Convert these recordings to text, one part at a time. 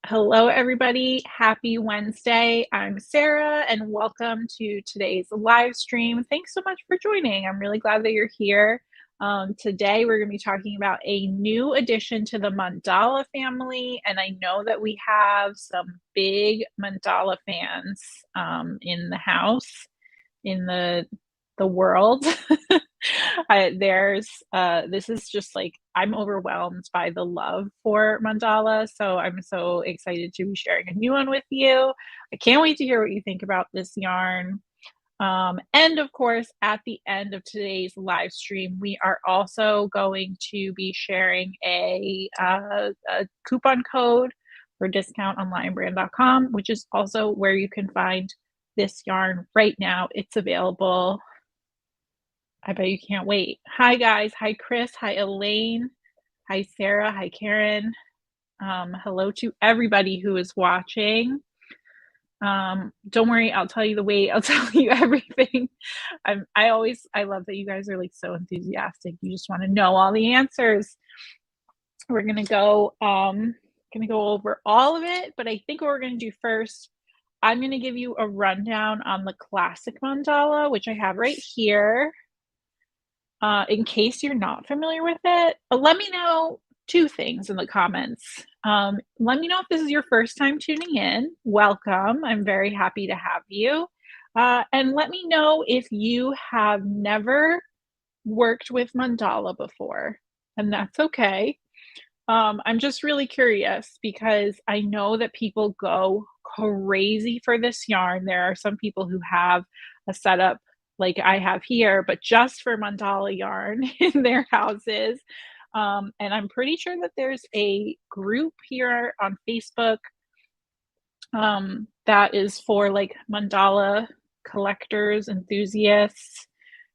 Hello, everybody. Happy Wednesday. I'm Sarah, and welcome to today's live stream. Thanks so much for joining. I'm really glad that you're here. Today, we're going to be talking about a new addition to the Mandala family, and I know that we have some big Mandala fans in the house, in the world. This is just like I'm overwhelmed by the love for mandala, so I'm so excited to be sharing a new one with you. I can't wait to hear what you think about this yarn. And of course, at the end of today's live stream, we are also going to be sharing a coupon code for discount on lionbrand.com, which is also where you can find this yarn right now. It's available. I bet you can't wait. Hi, guys. Hi, Chris. Hi, Elaine. Hi, Sarah. Hi, Karen. Hello to everybody who is watching. Don't worry, I'll tell you the weight. I'll tell you everything. I love that you guys are like so enthusiastic. You just want to know all the answers. We're gonna go over all of it, but I think what we're gonna do first, I'm gonna give you a rundown on the classic mandala, which I have right here. In case you're not familiar with it, let me know two things in the comments. Let me know if this is your first time tuning in. Welcome. I'm very happy to have you. And let me know if you have never worked with mandala before, and that's okay. I'm just really curious because I know that people go crazy for this yarn. There are some people who have a setup like I have here, but just for mandala yarn in their houses. And I'm pretty sure that there's a group here on Facebook that is for like mandala collectors, enthusiasts.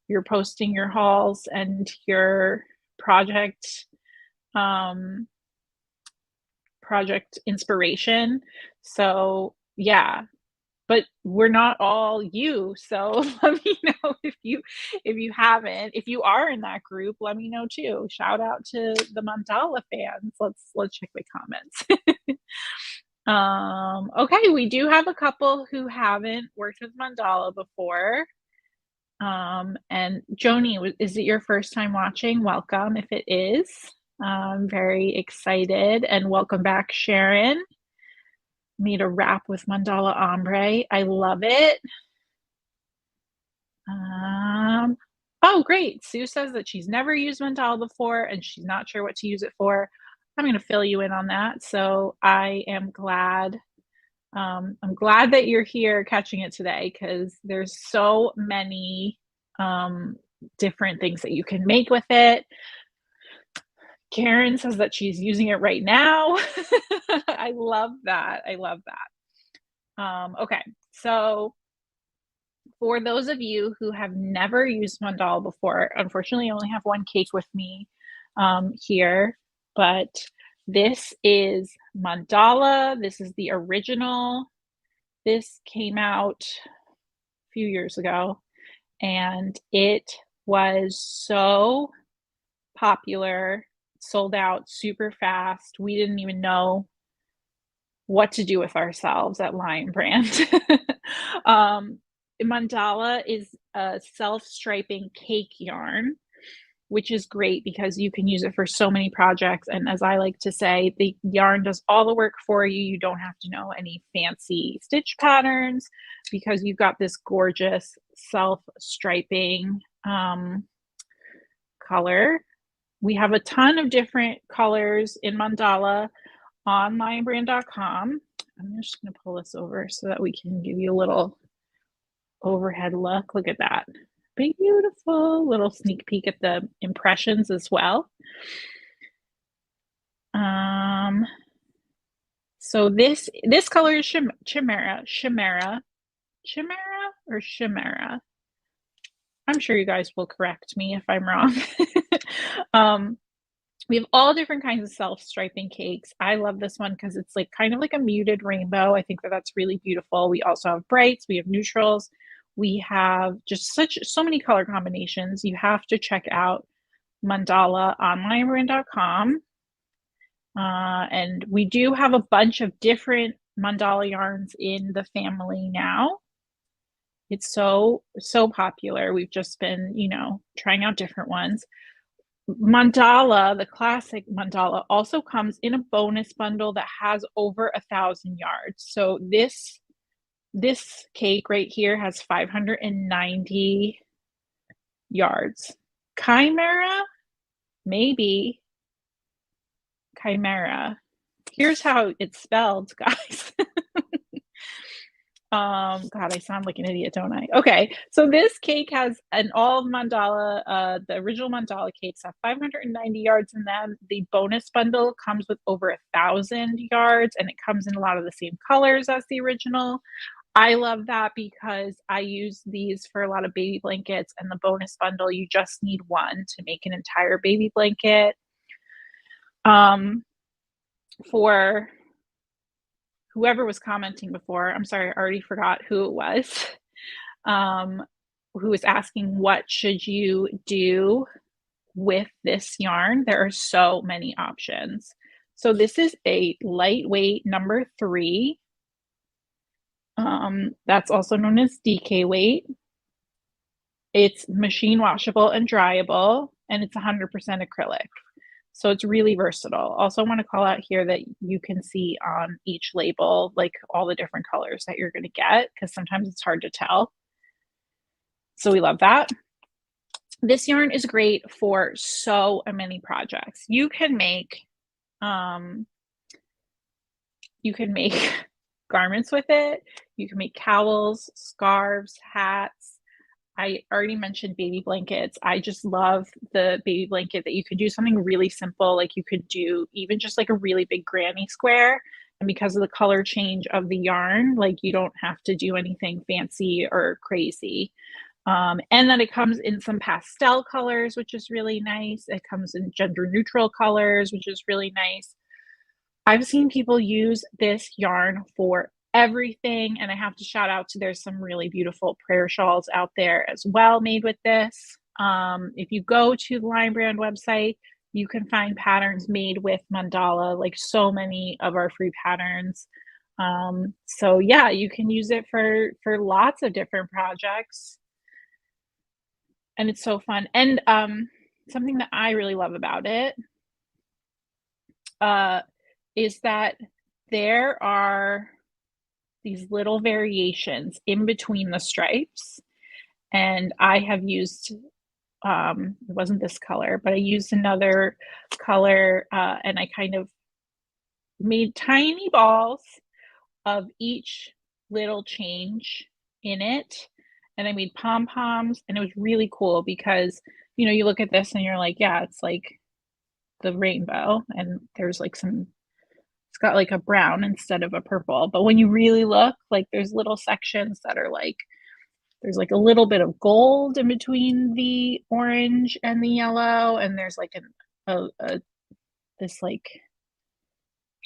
You're posting your hauls and your project inspiration. So yeah, but we're not all you. So let me know if you haven't. If you are in that group, let me know too. Shout out to the mandala fans. Let's check the comments. Okay, we do have a couple who haven't worked with mandala before. And Joni, is it your first time watching? Welcome if it is. I'm very excited, and welcome back, Sharon. Made a wrap with mandala ombre. I love it. Oh, great. Sue says that she's never used mandala before and she's not sure what to use it for. I'm going to fill you in on that. So I am glad. I'm glad that you're here catching it today because there's so many different things that you can make with it. Karen says that she's using it right now. I love that. I love that. Okay, so for those of you who have never used mandala before, unfortunately, I only have one cake with me here, but this is mandala. This is the original. This came out a few years ago, and it was so popular, sold out super fast. We didn't even know what to do with ourselves at Lion Brand. Mandala is a self-striping cake yarn, which is great because you can use it for so many projects. And as I like to say, the yarn does all the work for you. You don't have to know any fancy stitch patterns because you've got this gorgeous self-striping color. We have a ton of different colors in mandala on lionbrand.com. I'm just going to pull this over so that we can give you a little overhead look. Look at that. Beautiful little sneak peek at the impressions as well. So this color is Chimera or Chimera. I'm sure you guys will correct me if I'm wrong. We have all different kinds of self-striping cakes. I love this one because it's like kind of like a muted rainbow. I think that that's really beautiful. We also have brights, we have neutrals, we have just so many color combinations. You have to check out mandala on lionbrand.com. And we do have a bunch of different mandala yarns in the family now. It's so popular. We've just been, trying out different ones. Mandala, the classic mandala, also comes in a bonus bundle that has over 1,000 yards. So this cake right here has 590 yards. Chimera, maybe chimera. Here's how it's spelled, guys. God, I sound like an idiot, don't I? Okay, so this cake has an all mandala, the original mandala cakes have 590 yards in them. The bonus bundle comes with over 1,000 yards, and it comes in a lot of the same colors as the original. I love that because I use these for a lot of baby blankets, and the bonus bundle, you just need one to make an entire baby blanket. For whoever was commenting before, I'm sorry, I already forgot who it was, who was asking what should you do with this yarn. There are so many options. So this is a lightweight number 3. That's also known as DK weight. It's machine washable and dryable, and it's 100% acrylic. So it's really versatile. Also, I want to call out here that you can see on each label, like all the different colors that you're going to get, because sometimes it's hard to tell. So we love that. This yarn is great for so many projects. You can make garments with it. You can make cowls, scarves, hats. I already mentioned baby blankets. I just love the baby blanket that you could do something really simple. Like you could do even just like a really big granny square. And because of the color change of the yarn, like you don't have to do anything fancy or crazy. And then it comes in some pastel colors, which is really nice. It comes in gender neutral colors, which is really nice. I've seen people use this yarn for everything, and I have to shout out to there's some really beautiful prayer shawls out there as well made with this. If you go to the Lion Brand website, you can find patterns made with mandala, like so many of our free patterns. So yeah, you can use it for lots of different projects, and it's so fun. And something that I really love about it is that there are these little variations in between the stripes. And I have used, it wasn't this color, but I used another color, and I kind of made tiny balls of each little change in it. And I made pom-poms, and it was really cool because, you look at this and you're like, yeah, it's like the rainbow, and there's like it's got like a brown instead of a purple. But when you really look, like there's little sections that are like, there's like a little bit of gold in between the orange and the yellow, and there's like this like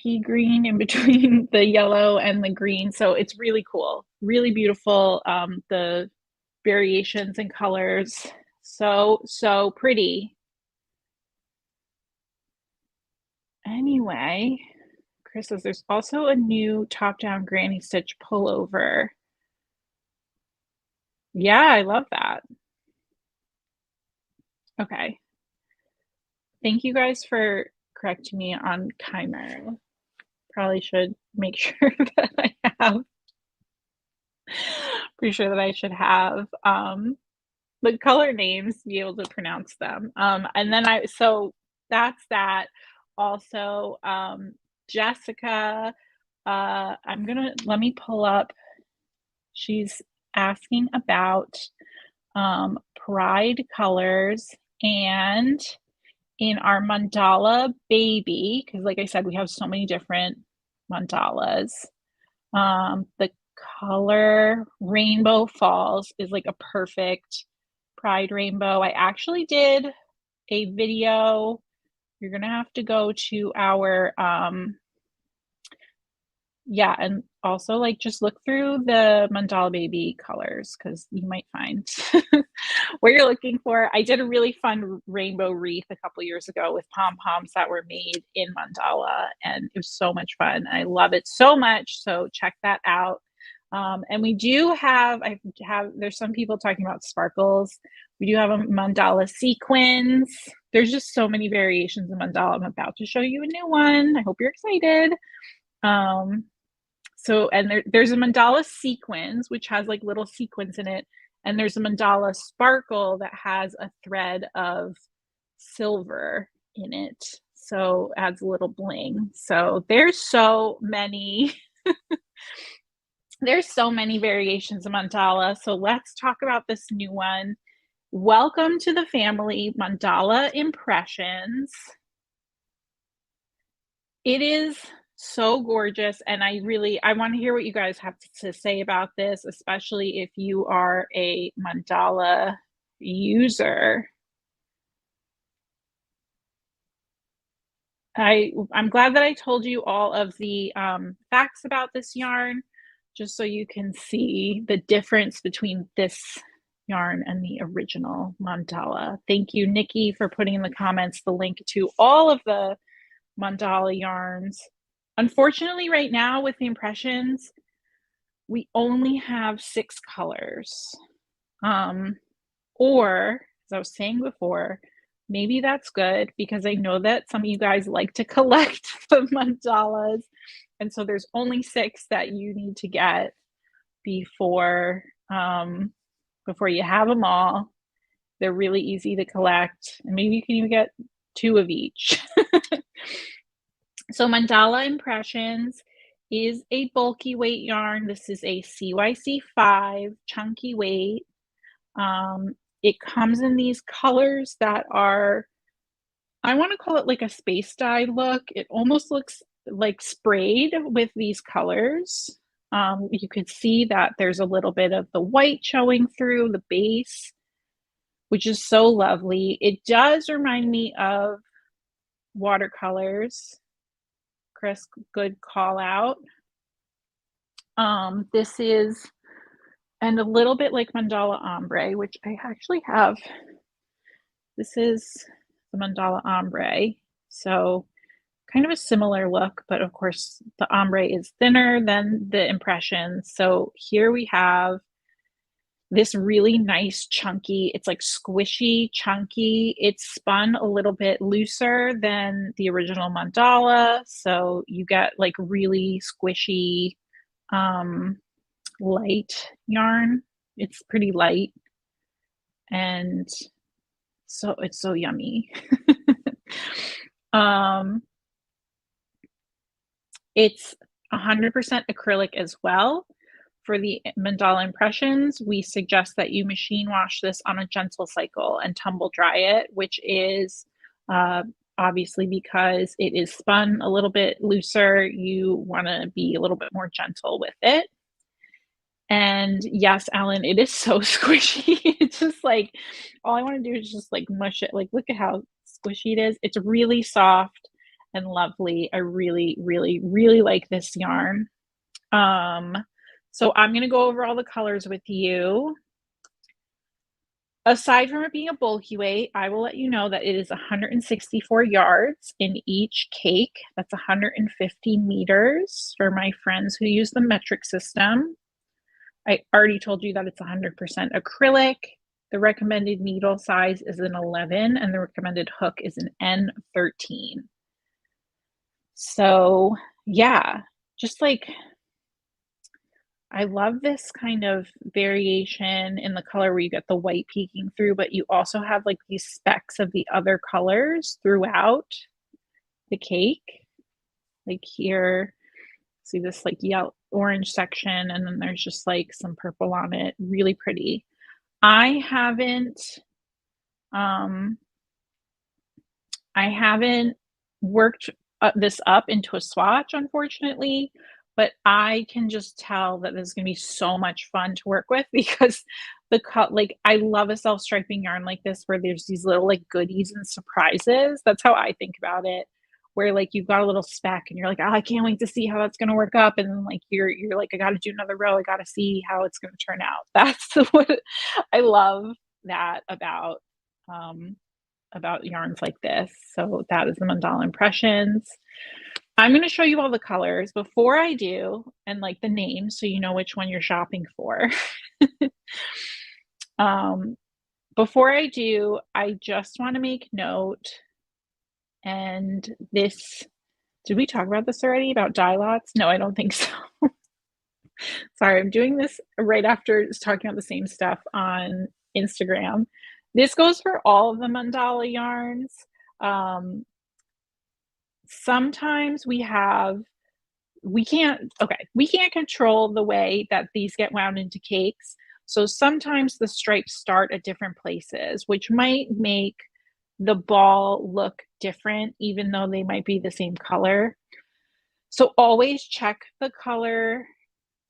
pea green in between the yellow and the green. So it's really cool, really beautiful. The variations in colors, so pretty. Anyway, Chris says there's also a new top-down granny stitch pullover. Yeah, I love that. Okay. Thank you guys for correcting me on chimera. Probably should make sure that I have. Pretty sure that I should have the color names to be able to pronounce them. And then so that's that. Also, Jessica, let me pull up. She's asking about pride colors, and in our mandala baby, because like I said, we have so many different mandalas. The color Rainbow Falls is like a perfect pride rainbow. I actually did a video. You're gonna have to go to our Yeah, and also, like, just look through the Mandala Baby colors because you might find what you're looking for. I did a really fun rainbow wreath a couple years ago with pom-poms that were made in mandala, and it was so much fun. I love it so much, so check that out. And we do have there's some people talking about sparkles. We do have a mandala sequins. There's just so many variations of mandala. I'm about to show you a new one. I hope you're excited. Um, so, and there's a mandala sequins, which has like little sequins in it. And there's a mandala sparkle that has a thread of silver in it. So adds a little bling. So there's so many variations of mandala. So let's talk about this new one. Welcome to the family, Mandala Impressions. It is so gorgeous, and I want to hear what you guys have to say about this, especially if you are a mandala user. I'm glad that I told you all of the facts about this yarn, just so you can see the difference between this yarn and the original mandala. Thank you, Nikki, for putting in the comments the link to all of the mandala yarns. Unfortunately, right now with the impressions, we only have 6 colors. Or, as I was saying before, maybe that's good because I know that some of you guys like to collect the mandalas. And so there's only 6 that you need to get before before you have them all. They're really easy to collect, and maybe you can even get 2 of each. So Mandala Impressions is a bulky weight yarn. This is a CYC5 chunky weight. It comes in these colors that are, I want to call it like a space dye look. It almost looks like sprayed with these colors. You can see that there's a little bit of the white showing through the base, which is so lovely. It does remind me of watercolors. Chris, good call out. This is, and a little bit like Mandala Ombre, which I actually have. This is the Mandala Ombre. So kind of a similar look, but of course the ombre is thinner than the impression. So here we have this really nice chunky, it's like squishy, chunky. It's spun a little bit looser than the original mandala. So you get like really squishy, light yarn. It's pretty light and so it's so yummy. It's 100% acrylic as well. For the mandala impressions, we suggest that you machine wash this on a gentle cycle and tumble dry it, which is obviously because it is spun a little bit looser. You want to be a little bit more gentle with it. And yes, Alan, it is so squishy. It's just like, all I want to do is just like mush it. Like, look at how squishy it is. It's really soft and lovely. I really, really, really like this yarn. So I'm going to go over all the colors with you. Aside from it being a bulky weight, I will let you know that it is 164 yards in each cake. That's 150 meters for my friends who use the metric system. I already told you that it's 100% acrylic. The recommended needle size is an 11 and the recommended hook is an N13. So yeah, just like, I love this kind of variation in the color where you get the white peeking through, but you also have like these specks of the other colors throughout the cake. Like here, see this like yellow orange section, and then there's just like some purple on it. Really pretty. I haven't worked this up into a swatch, unfortunately, but I can just tell that this is going to be so much fun to work with because like, I love a self-striping yarn like this where there's these little like goodies and surprises. That's how I think about it. where like you've got a little speck and you're like, oh, I can't wait to see how that's gonna work up. And then like you're like, I gotta do another row, I gotta see how it's gonna turn out. That's what I love that um about yarns like this. So that is the mandala impressions. I'm gonna show you all the colors before I do and like the names so you know which one you're shopping for. Um, before I do, I just want to make note, and this did we talk about this already about dye lots? No, I don't think so. Sorry, I'm doing this right after talking about the same stuff on Instagram. This goes for all of the mandala yarns. Um, sometimes we can't control the way that these get wound into cakes. So sometimes the stripes start at different places, which might make the ball look different, even though they might be the same color. So always check the color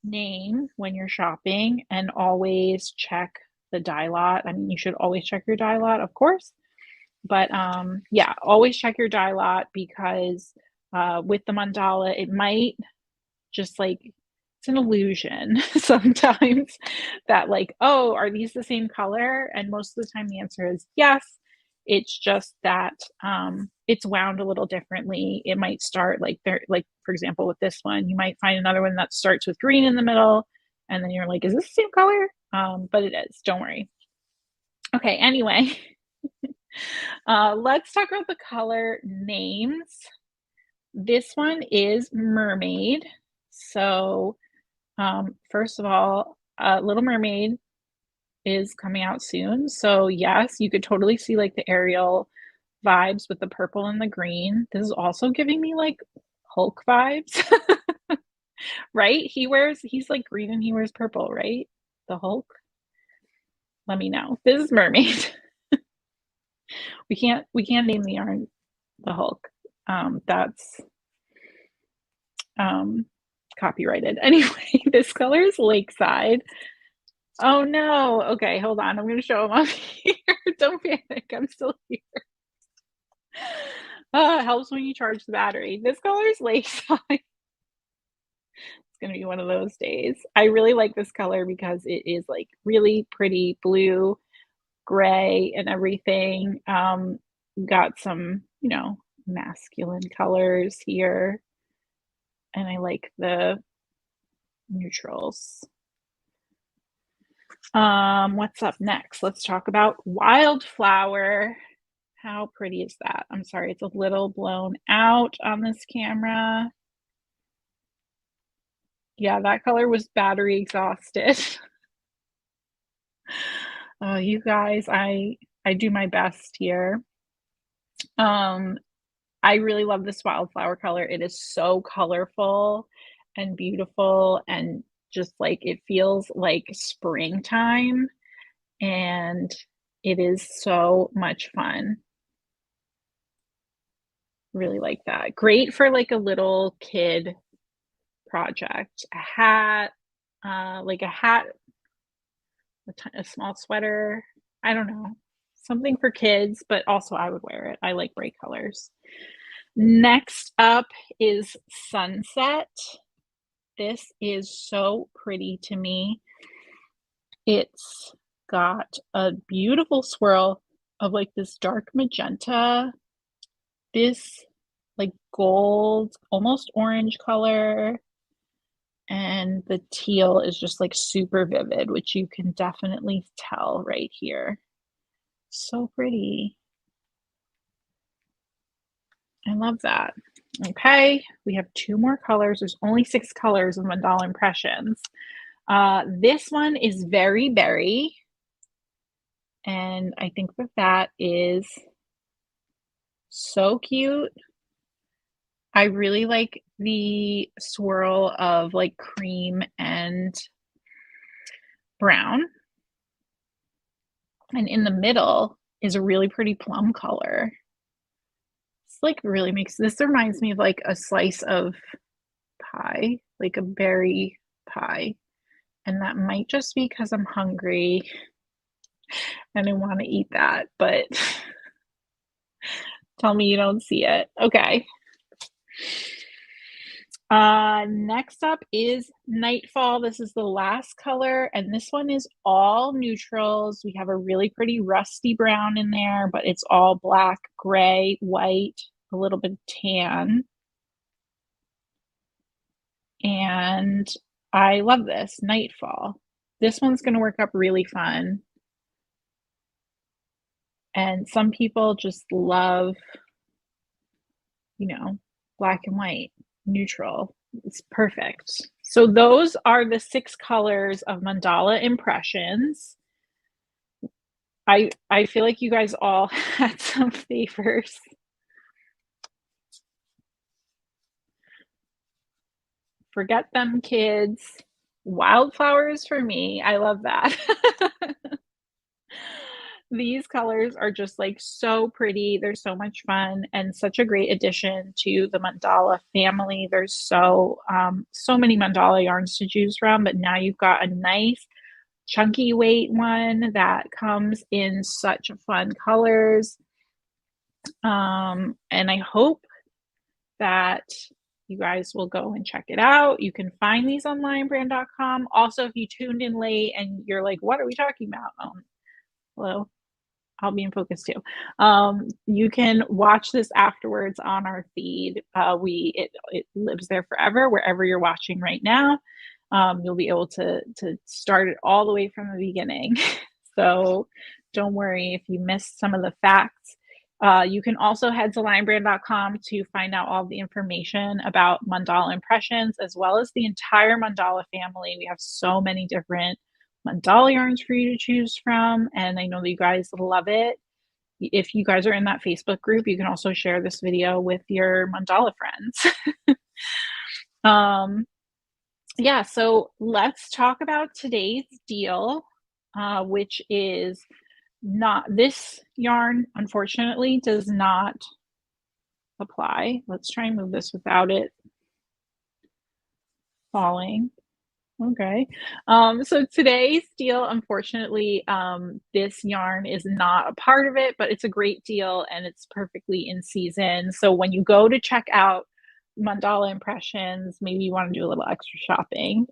name when you're shopping and always check the dye lot. I mean, you should always check your dye lot, of course. But yeah, always check your dye lot because with the mandala, it might just like it's an illusion sometimes that like, oh, are these the same color? And most of the time the answer is yes. It's just that it's wound a little differently. It might start like there, like for example, with this one, you might find another one that starts with green in the middle, and then you're like, is this the same color? But it is, don't worry. Okay, anyway, let's talk about the color names. This one is mermaid. So first of all, Little Mermaid is coming out soon. So yes, you could totally see like the Ariel vibes with the purple and the green. This is also giving me like Hulk vibes, right? He's like green and he wears purple, right? The Hulk. Let me know. This is Mermaid. We can't name the yarn the Hulk. That's um copyrighted. Anyway, this color is Lakeside. Oh no. Okay, hold on. I'm gonna show them up here. Don't panic. I'm still here. It helps when you charge the battery. This color is Lakeside. It's gonna be one of those days. I really like this color because it is like really pretty blue, gray, and everything. Got some, masculine colors here, and I like the neutrals. What's up next? Let's talk about Wildflower. How pretty is that? I'm sorry, it's a little blown out on this camera. Yeah, that color was battery exhausted. Oh, you guys, I do my best here. Um, I really love this wildflower color. It is so colorful and beautiful and just like it feels like springtime and it is so much fun. Really like that. Great for like a little kid project. A hat, like a hat, a small sweater. I don't know. Something for kids, but also I would wear it. I like bright colors. Next up is Sunset. This is so pretty to me. It's got a beautiful swirl of like this dark magenta, this like gold, almost orange color, and the teal is just like super vivid, which you can definitely tell right here. So pretty. I love that. Okay, we have two more colors. There's only 6 colors of mandala impressions. This one is Very Berry, and I think that that is so cute. I really like the swirl of like cream and brown. And in the middle is a really pretty plum color. It's like really makes this reminds me of like a slice of pie, like a berry pie. And that might just be because I'm hungry and I want to eat that, but tell me you don't see it. Okay. Next up is Nightfall. This is the last color, and this one is all neutrals. We have a really pretty rusty brown in there, but it's all black, gray, white, a little bit of tan. And I love this, Nightfall. This one's gonna work up really fun. And some people just love, black and white, neutral. It's perfect. So those are the 6 colors of Mandala Impressions. I feel like you guys all had some favors. Forget them, kids. Wildflowers for me. I love that. These colors are just, like, so pretty, they're so much fun and such a great addition to the mandala family. There's so many mandala yarns to choose from, but now you've got a nice chunky weight one that comes in such fun colors. And I hope that you guys will go and check it out. You can find these on lionbrand.com. Also, if you tuned in late and you're like, what are we talking about? Hello, I'll be in focus too. You can watch this afterwards on our feed. It lives there forever wherever you're watching right now. You'll be able to start it all the way from the beginning. So don't worry if you missed some of the facts. You can also head to lionbrand.com to find out all the information about mandala impressions, as well as the entire mandala family. We have so many different mandala yarns for you to choose from, and I know that you guys love it. If you guys are in that Facebook group, you can also share this video with your mandala friends. Yeah, so let's talk about today's deal, which is not this yarn, unfortunately, does not apply. Let's try and move this without it falling. Okay. So today's deal, unfortunately, this yarn is not a part of it, but it's a great deal and it's perfectly in season. So when you go to check out Mandala Impressions, maybe you want to do a little extra shopping.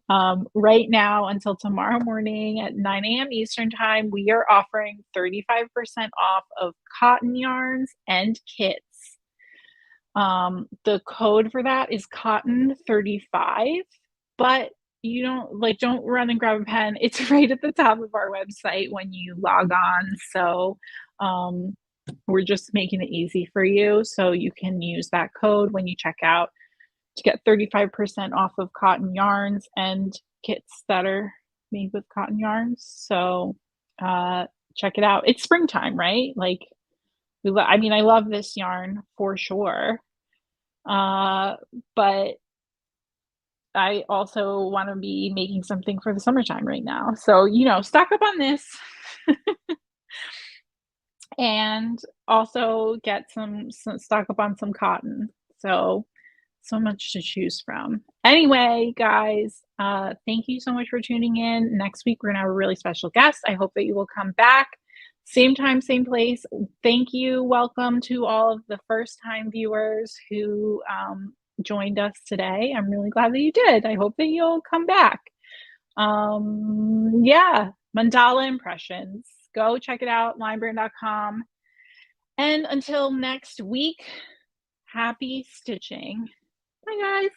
Right now until tomorrow morning at 9 a.m. Eastern time, we are offering 35% off of cotton yarns and kits. The code for that is cotton35, but you don't run and grab a pen. It's right at the top of our website when you log on. So, we're just making it easy for you. So you can use that code when you check out to get 35% off of cotton yarns and kits that are made with cotton yarns. So, check it out. It's springtime, right? Like, I mean, I love this yarn for sure. But I also want to be making something for the summertime right now. So, stock up on this and also get some stock up on some cotton. So much to choose from. Anyway, guys, thank you so much for tuning in. Next week, we're going to have a really special guest. I hope that you will come back. Same time, same place. Thank you. Welcome to all of the first time viewers who joined us today. I'm really glad that you did. I hope that you'll come back. Yeah, Mandala Impressions. Go check it out, lionbrand.com. And until next week, happy stitching. Bye, guys.